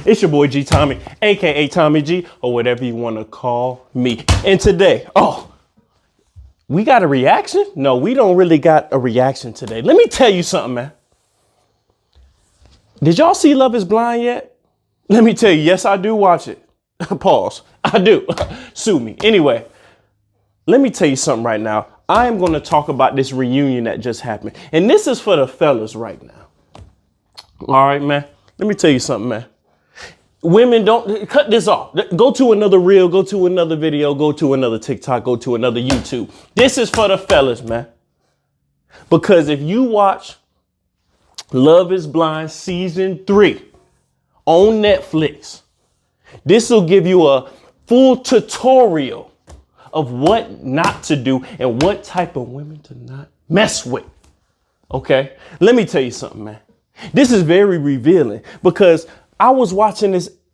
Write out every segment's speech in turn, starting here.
It's your boy G Tommy, aka Tommy G, or whatever you want to call me. And today, we got a reaction? No, we don't really got a reaction today. Let me tell you something, man. Did y'all see Love is Blind yet? Let me tell you, yes, I do watch it. Pause. I do. Sue me. Anyway, let me tell you something right now. I am going to talk about this reunion that just happened. And this is for the fellas right now. All right, man. Let me tell you something, man. Women, don't cut this off. Go to another reel, go to another video, go to another TikTok, go to another YouTube. This is for the fellas, man. Because if you watch Love is Blind season 3 on Netflix, this will give you a full tutorial of what not to do and what type of women to not mess with. Okay, let me tell you something, man. This is very revealing because I was watching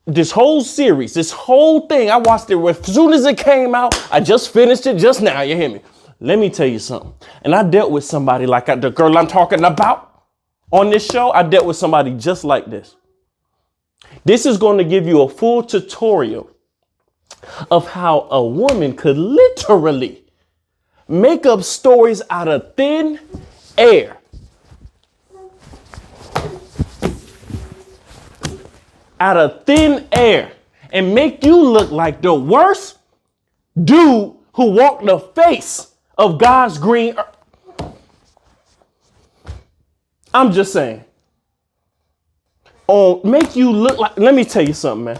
this whole series, this whole thing. I watched it as soon as it came out. I just finished it just now. You hear me? Let me tell you something. And I dealt with somebody like the girl I'm talking about on this show. I dealt with somebody just like this. This is going to give you a full tutorial of how a woman could literally make up stories out of thin air. Out of thin air and make you look like the worst dude who walked the face of God's green earth. I'm just saying. Make you look like, let me tell you something, man.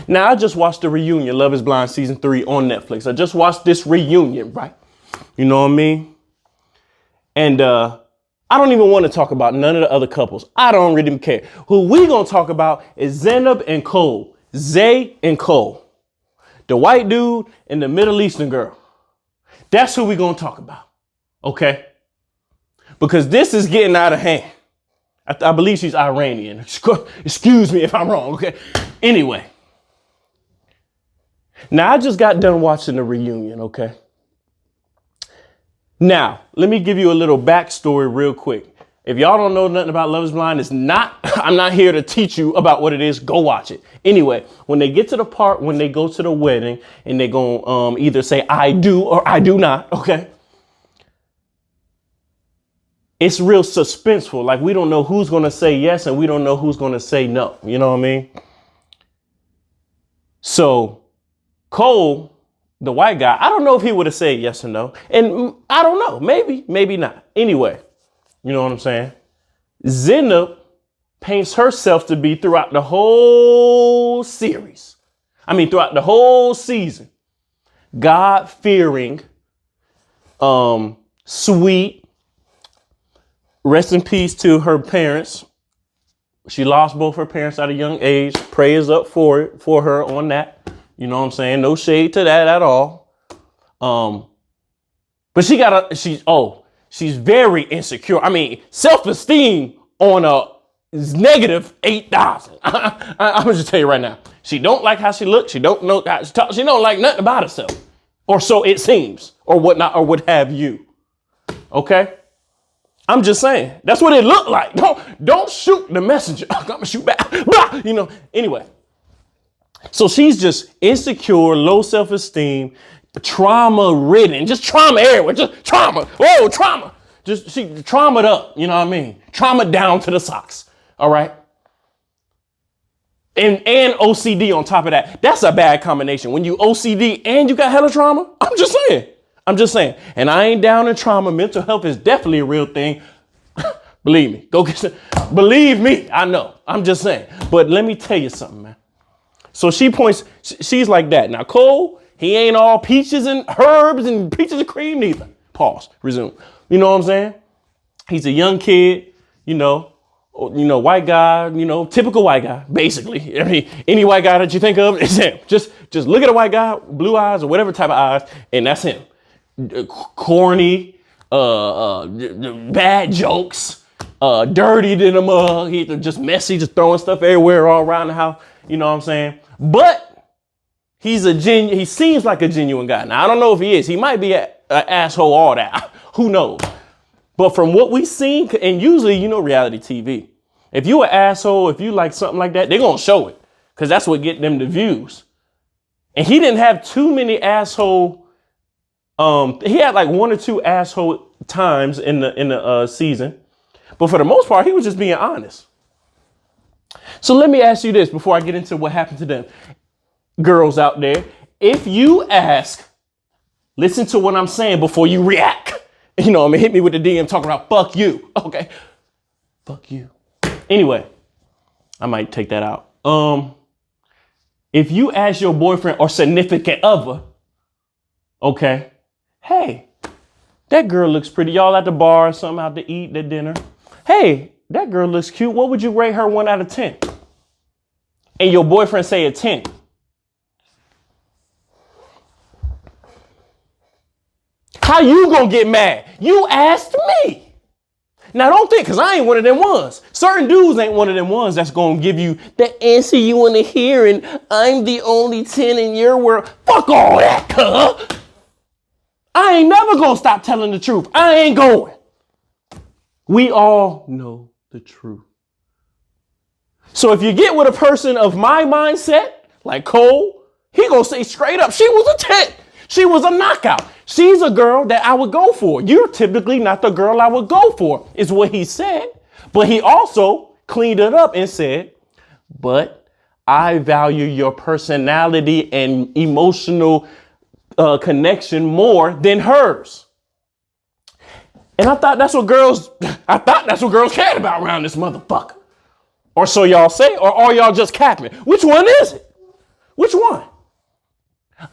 Now, I just watched the reunion, Love is Blind season 3 on Netflix. I just watched this reunion, right? You know what I mean? And I don't even want to talk about none of the other couples. I don't really care. Who we going to talk about is Zanab and Cole. Zay and Cole. The white dude and the Middle Eastern girl. That's who we going to talk about. Okay? Because this is getting out of hand. I believe she's Iranian. Excuse me if I'm wrong. Okay? Anyway. Now, I just got done watching the reunion. Okay? Now, let me give you a little backstory real quick. If y'all don't know nothing about Love is Blind, I'm not here to teach you about what it is. Go watch it. Anyway, when they get to the part when they go to the wedding and they're going to either say I do or I do not, okay? It's real suspenseful. Like, we don't know who's going to say yes and we don't know who's going to say no. You know what I mean? So, Cole, the white guy, I don't know if he would have said yes or no. And I don't know. Maybe not. Anyway, you know what I'm saying? Zenab paints herself to be throughout the whole series. Throughout the whole season. God-fearing, sweet. Rest in peace to her parents. She lost both her parents at a young age. Prayers up for her on that. You know what I'm saying? No shade to that at all. But she's very insecure. Self-esteem on a negative 8,000. I'm gonna just tell you right now. She don't like how she looks. She don't know how she talks. She don't like nothing about herself. Or so it seems, or whatnot, or what have you. Okay? I'm just saying. That's what it looked like. Don't shoot the messenger. I'm gonna shoot back. Blah! You know, anyway. So she's just insecure, low self-esteem, trauma-ridden, just trauma everywhere, just trauma. Oh, trauma. Just she traumaed up, you know what I mean? Trauma down to the socks, all right? And OCD on top of that. That's a bad combination. When you OCD and you got hella trauma, I'm just saying. And I ain't down in trauma. Mental health is definitely a real thing. Believe me. Believe me, I know. I'm just saying. But let me tell you something, man. So she's like that. Now, Cole, he ain't all peaches and herbs and peaches and cream neither. Pause, resume. You know what I'm saying? He's a young kid, white guy, typical white guy, basically. Any white guy that you think of is him. Just look at a white guy, blue eyes or whatever type of eyes, and that's him. Corny, bad jokes, dirty to the mug. He's just messy, just throwing stuff everywhere all around the house. You know what I'm saying? But he seems like a genuine guy. Now, I don't know if he is. He might be an asshole, all that. Who knows? But from what we've seen, and usually, reality TV, If you an asshole, if you like something like that, they're going to show it because that's what get them the views. And he didn't have too many asshole. He had like 1 or 2 asshole times in the season. But for the most part, he was just being honest. So let me ask you this before I get into what happened to them. Girls out there, if you ask, listen to what I'm saying before you react. You know, hit me with the DM talking about fuck you. Okay. Fuck you. Anyway, I might take that out. If you ask your boyfriend or significant other, okay, hey, that girl looks pretty. Y'all at the bar or something, out to eat, the dinner. Hey, that girl looks cute. What would you rate her 1 out of 10? And your boyfriend say a 10. How you gonna get mad? You asked me. Now don't think, because I ain't one of them ones. Certain dudes ain't one of them ones that's gonna give you the answer you want to hear and I'm the only 10 in your world. Fuck all that, cuz. I ain't never gonna stop telling the truth. I ain't going. We all know the truth. So if you get with a person of my mindset, like Cole, he gonna say straight up, she was a 10. She was a knockout. She's a girl that I would go for. You're typically not the girl I would go for, is what he said. But he also cleaned it up and said, but I value your personality and emotional connection more than hers. And I thought that's what girls cared about around this motherfucker. Or so y'all say, or are y'all just capping? Which one is it? Which one?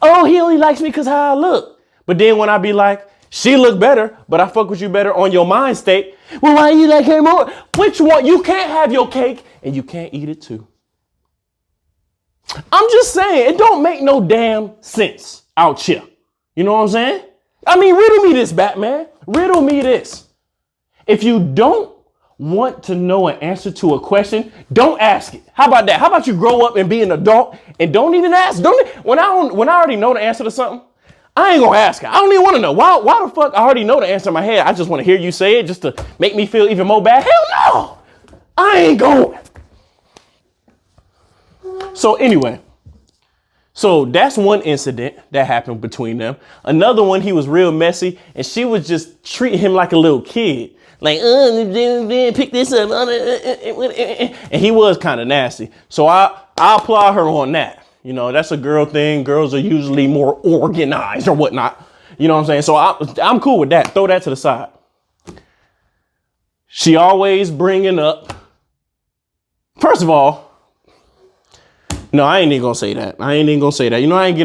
Oh, he only likes me because how I look. But then when I be like, she look better, but I fuck with you better on your mind state. Well, why you like her more? Which one? You can't have your cake and you can't eat it too. I'm just saying, it don't make no damn sense out here. You know what I'm saying? I mean, riddle me this, Batman. Riddle me this. If you don't want to know an answer to a question, don't ask it. How about that? How about you grow up and be an adult and don't even ask? When I already know the answer to something, I ain't gonna ask it. I don't even want to know. Why the fuck I already know the answer in my head? I just want to hear you say it just to make me feel even more bad. Hell no! I ain't going. So anyway, so that's one incident that happened between them. Another one, he was real messy and she was just treating him like a little kid. Like, pick this up. And he was kind of nasty. So I applaud her on that. You know, that's a girl thing. Girls are usually more organized or whatnot. You know what I'm saying? So I'm cool with that. Throw that to the side. She always bringing up. First of all, no, I ain't even gonna say that. You know, I ain't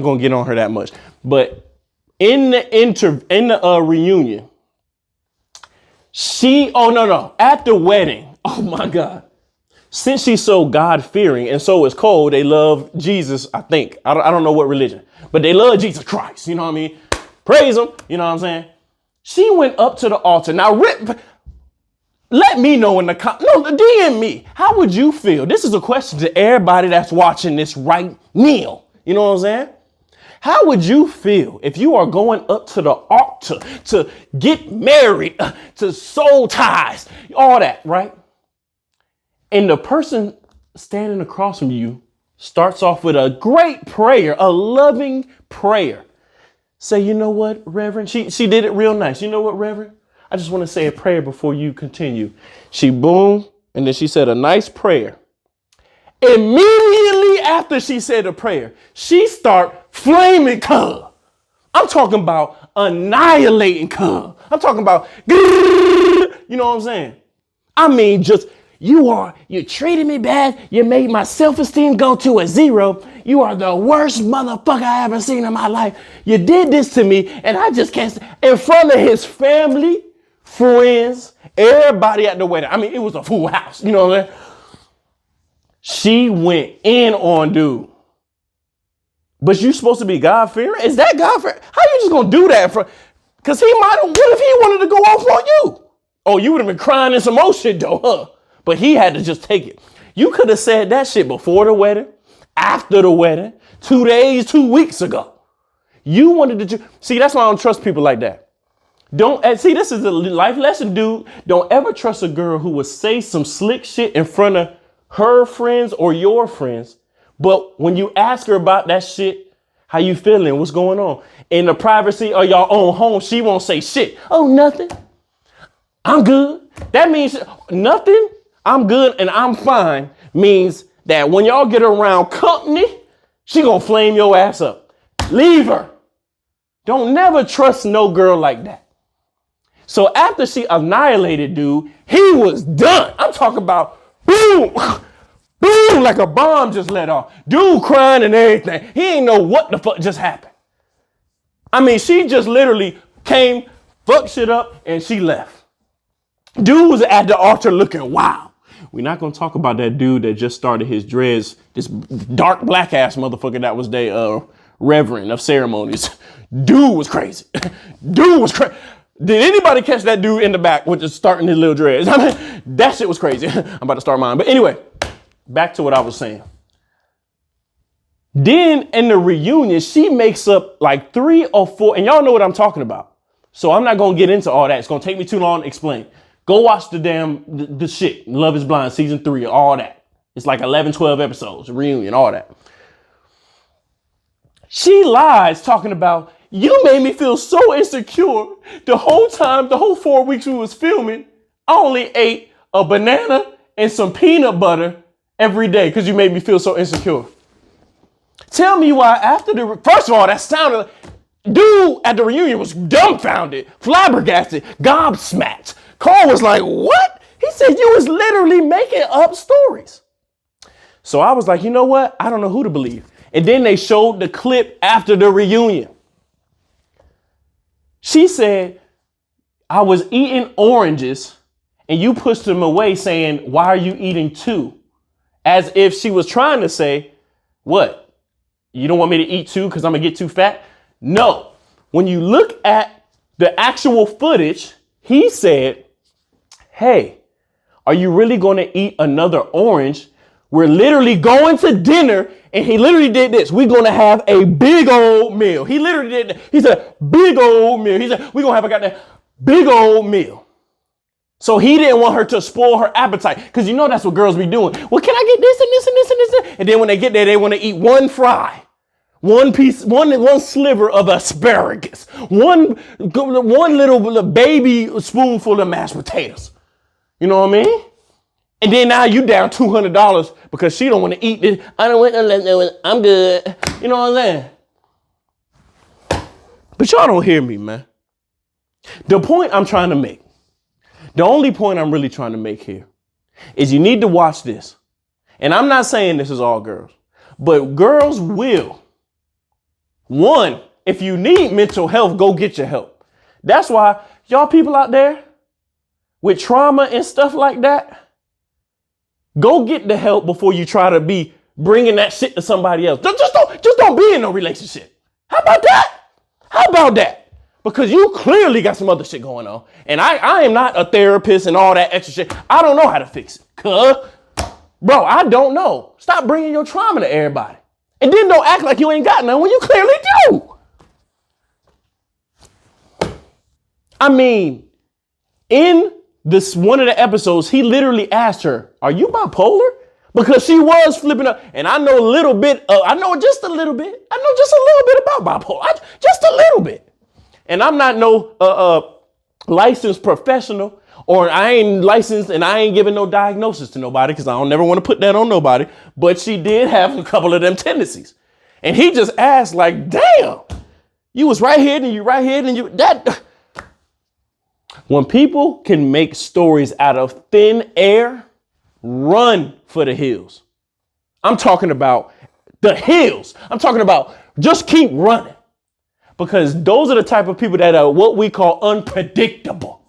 gonna get on her that much. But in the reunion, at the wedding, oh my God. Since she's so God-fearing and so is Cole, they love Jesus, I think. I don't know what religion, but they love Jesus Christ. You know what I mean? Praise him. You know what I'm saying? She went up to the altar. Now, let me know in the DM me. How would you feel? This is a question to everybody that's watching this right now. You know what I'm saying? How would you feel if you are going up to the altar to get married, to soul ties, all that, right? And the person standing across from you starts off with a great prayer, a loving prayer. Say, you know what, Reverend? She did it real nice. You know what, Reverend? I just want to say a prayer before you continue. She boom, and then she said a nice prayer. Immediately after she said a prayer, she start flaming cub. I'm talking about annihilating cub. I'm talking about, you know what I'm saying? I mean, just, you treated me bad. You made my self-esteem go to a 0. You are the worst motherfucker I ever seen in my life. You did this to me, and I just can't, in front of his family, friends, everybody at the wedding. I mean, it was a full house. You know what I'm saying? She went in on dude. But you supposed to be God-fearing? Is that God-fearing? How you just gonna do that? Because he might have, what if he wanted to go off on you? Oh, you would have been crying in some more shit though, huh? But he had to just take it. You could have said that shit before the wedding, after the wedding, 2 days, 2 weeks ago. You wanted to, see, that's why I don't trust people like that. Don't see, this is a life lesson, dude. Don't ever trust a girl who will say some slick shit in front of her friends or your friends. But when you ask her about that shit, how you feeling? What's going on? In the privacy of your own home, she won't say shit. Oh, nothing. I'm good. That means nothing. I'm good and I'm fine means that when y'all get around company, she gonna flame your ass up. Leave her. Don't never trust no girl like that. So after she annihilated dude, he was done. I'm talking about boom, boom, like a bomb just let off. Dude crying and everything. He ain't know what the fuck just happened. I mean, she just literally came, fucked shit up, and she left. Dude was at the altar looking wild. We're not going to talk about that dude that just started his dreads, this dark black ass motherfucker that was the reverend of ceremonies. Dude was crazy. Dude was crazy. Did anybody catch that dude in the back with just starting his little dreads? I mean, that shit was crazy. I'm about to start mine. But anyway, back to what I was saying. Then in the reunion, she makes up like 3 or 4, and y'all know what I'm talking about. So I'm not going to get into all that. It's going to take me too long to explain. Go watch the shit. Love is Blind, season 3, all that. It's like 11, 12 episodes, reunion, all that. She lies talking about, you made me feel so insecure. The whole time, the whole 4 weeks we was filming, I only ate a banana and some peanut butter every day because you made me feel so insecure. Tell me why after first of all, that sounded, dude at the reunion was dumbfounded, flabbergasted, gobsmacked. Carl was like, what? He said, you was literally making up stories. So I was like, you know what? I don't know who to believe. And then they showed the clip after the reunion. She said, I was eating oranges and you pushed them away saying, why are you eating 2? As if she was trying to say, what? You don't want me to eat 2 because I'm going to get too fat? No. When you look at the actual footage, he said, hey, are you really going to eat another orange? We're literally going to dinner. And he literally did this. We're going to have a big old meal. He literally did that. He said, big old meal. He said, we're going to have a goddamn big old meal. So he didn't want her to spoil her appetite. Because you know that's what girls be doing. Well, can I get this and this and this and this? And then when they get there, they want to eat one fry. One piece, one sliver of asparagus, one little baby spoonful of mashed potatoes. You know what I mean? And then now you down $200 because she don't want to eat this. I don't want to let no one. I'm good. You know what I'm saying? But y'all don't hear me, man. The point I'm trying to make, the only point I'm really trying to make here is you need to watch this. And I'm not saying this is all girls, but girls will. One, if you need mental health, go get your help. That's why y'all people out there with trauma and stuff like that, go get the help before you try to be bringing that shit to somebody else. Just don't be in no relationship. How about that? How about that? Because you clearly got some other shit going on. And I am not a therapist and all that extra shit. I don't know how to fix it. Bro, I don't know. Stop bringing your trauma to everybody. And then don't act like you ain't got none when you clearly do. I mean, in this one of the episodes, he literally asked her, are you bipolar? Because she was flipping up. And I know a little bit, I know just a little bit about bipolar. Just a little bit. And I'm not no licensed professional, or I ain't licensed and I ain't giving no diagnosis to nobody because I don't never want to put that on nobody. But she did have a couple of them tendencies. And he just asked like, damn, you was right here and you right here and you that. When people can make stories out of thin air, run for the hills. I'm talking about the hills. I'm talking about just keep running. Because those are the type of people that are what we call unpredictable.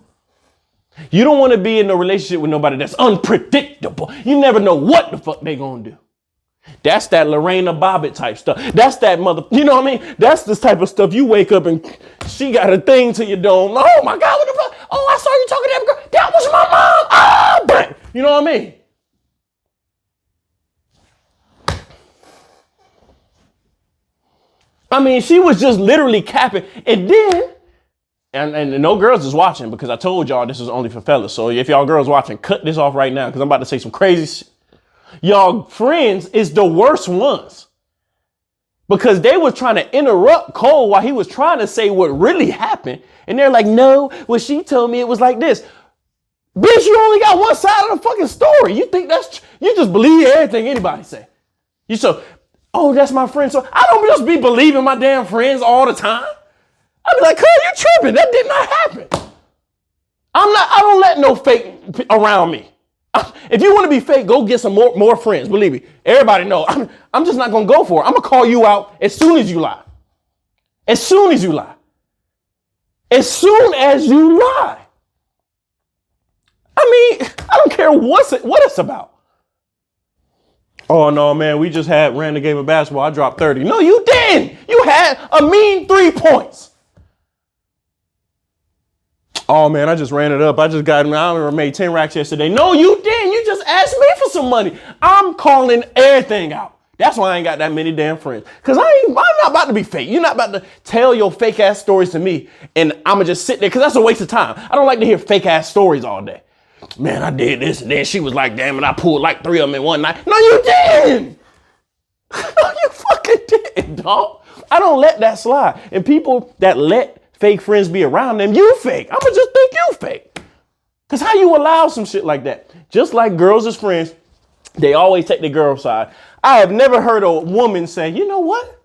You don't want to be in a relationship with nobody that's unpredictable. You never know what the fuck they gonna do. That's that Lorena Bobbitt type stuff. That's that you know what I mean? That's the type of stuff you wake up and she got a thing to your dome. Oh my God, what the fuck? Oh, I saw you talking to that girl. That was my mom. Ah, bang. You know what I mean? I mean, she was just literally capping. And then and no girls is watching because I told y'all this is only for fellas. So if y'all girls watching, cut this off right now because I'm about to say some crazy shit. Y'all friends is the worst ones because they was trying to interrupt Cole while he was trying to say what really happened. And they're like, no, well, she told me it was like this. Bitch, you only got one side of the fucking story. You think you just believe everything anybody say. You so, oh, that's my friend. So I don't just be believing my damn friends all the time. I be like, cuz, you tripping. That did not happen. I don't let no fake around me. If you want to be fake, go get some more friends. Believe me. Everybody know. I'm just not going to go for it. I'm going to call you out as soon as you lie. As soon as you lie. As soon as you lie. I mean, I don't care what it's about. Oh, no, man, we just ran the game of basketball. I dropped 30. No, you didn't. You had a mean 3 points. Oh, man, I just ran it up. I made 10 racks yesterday. No, you didn't. You just asked me for some money. I'm calling everything out. That's why I ain't got that many damn friends. Because I'm not about to be fake. You're not about to tell your fake ass stories to me. And I'm going to just sit there because that's a waste of time. I don't like to hear fake ass stories all day. Man, I did this and then she was like, damn it, I pulled like 3 of them in one night. No, you didn't. No, you fucking didn't, dog. I don't let that slide. And people that let fake friends be around them, you fake. I'ma just think you fake. Cause how you allow some shit like that? Just like girls as friends, they always take the girl side. I have never heard a woman say, you know what?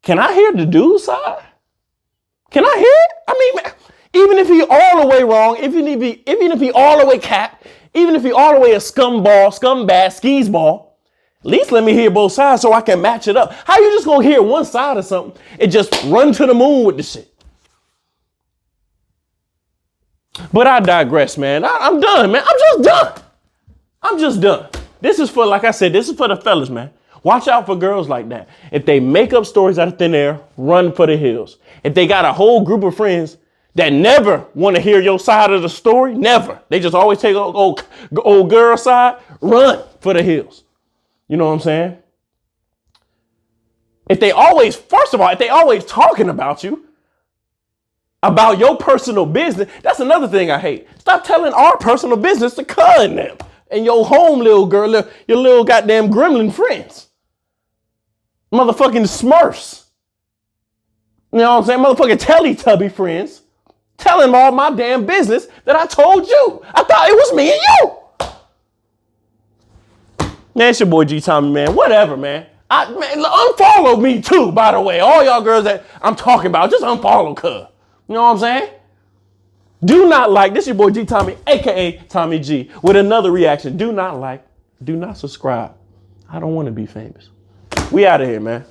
Can I hear the dude side? Can I hear it? I mean, even if he all the way wrong, even if he all the way capped, even if he all the way a scumbag, skis-ball, at least let me hear both sides so I can match it up. How you just gonna hear one side of something and just run to the moon with the shit? But I digress, man. I'm done, man. I'm just done. This is for, like I said, this is for the fellas, man. Watch out for girls like that. If they make up stories out of thin air, run for the hills. If they got a whole group of friends that never want to hear your side of the story, never. They just always take old girl side, run for the hills. You know what I'm saying? If they always talking about you, about your personal business, that's another thing I hate. Stop telling our personal business to cuz them and your home little girl, your little goddamn gremlin friends. Motherfucking Smurfs. You know what I'm saying? Motherfucking Teletubby friends. Telling them all my damn business that I told you. I thought it was me and you. Man, it's your boy G Tommy, man. Whatever, man. Unfollow me too, by the way. All y'all girls that I'm talking about, just unfollow cuz. You know what I'm saying? Do not like, this is your boy G Tommy, aka Tommy G, with another reaction. Do not like, do not subscribe. I don't want to be famous. We out of here, man.